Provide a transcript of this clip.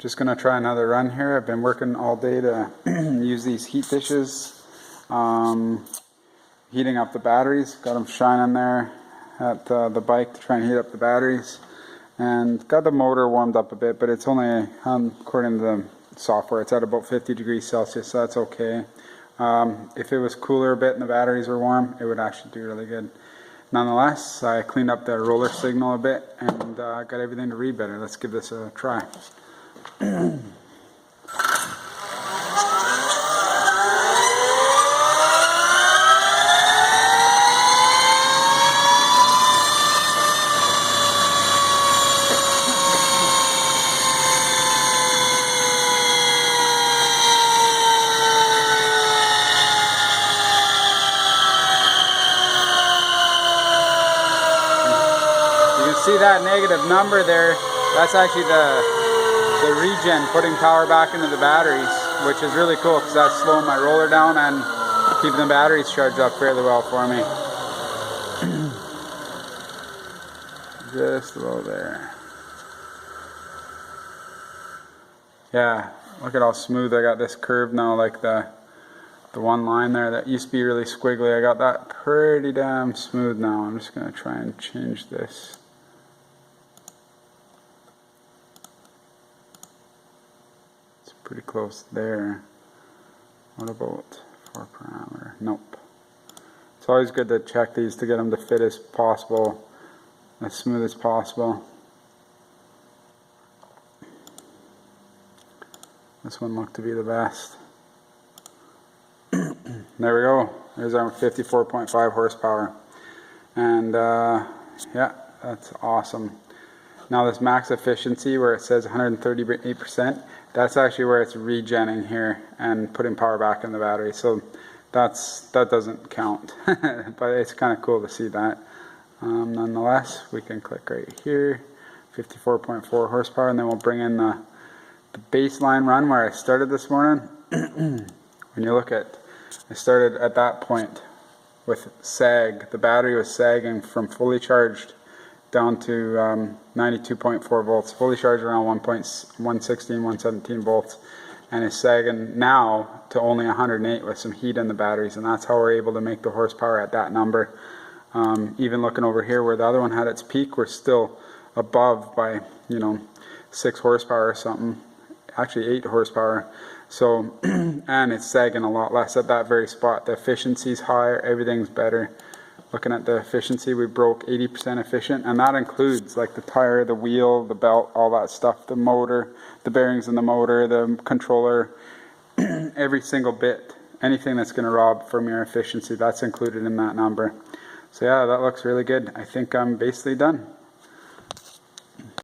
Just gonna try another run here. I've been working all day to use these heat dishes, heating up the batteries. Got them shining there at the bike to try and heat up the batteries, and got the motor warmed up a bit, but it's only, according to the software, it's at about 50 degrees Celsius, so that's okay. If it was cooler a bit and the batteries were warm, it would actually do really good. Nonetheless, I cleaned up the roller signal a bit and got everything to read better. Let's give this a try. See that negative number there? That's actually the regen putting power back into the batteries, which is really cool because that's slowing my roller down and keeping the batteries charged up fairly well for me. Just below there. Yeah, look at how smooth I got this curve now, like the one line there that used to be really squiggly. I got that pretty damn smooth now. I'm just going to try and change this. Pretty close there. What about 4 parameter? Nope. It's always good to check these to get them to fit as possible, as smooth as possible. This one looked to be the best. There we go. There's our 54.5 horsepower. And yeah, that's awesome. Now this max efficiency where it says 138%, that's actually where it's regenning here and putting power back in the battery. So that doesn't count, but it's kind of cool to see that. Nonetheless, we can click right here, 54.4 horsepower, and then we'll bring in the baseline run where I started this morning. When you look at, I started at that point with sag. The battery was sagging from fully charged down to 92.4 volts, fully charged around 116, 117 volts, and is sagging now to only 108 with some heat in the batteries, and that's how we're able to make the horsepower at that number. Even looking over here where the other one had its peak, we're still above by 6 horsepower or something, actually 8 horsepower. So, and it's sagging a lot less at that very spot. The efficiency's higher, everything's better. Looking at the efficiency, we broke 80% efficient, and that includes like the tire, the wheel, the belt, all that stuff, the motor, the bearings in the motor, the controller, every single bit. Anything that's going to rob from your efficiency, that's included in that number. So yeah, that looks really good. I think I'm basically done.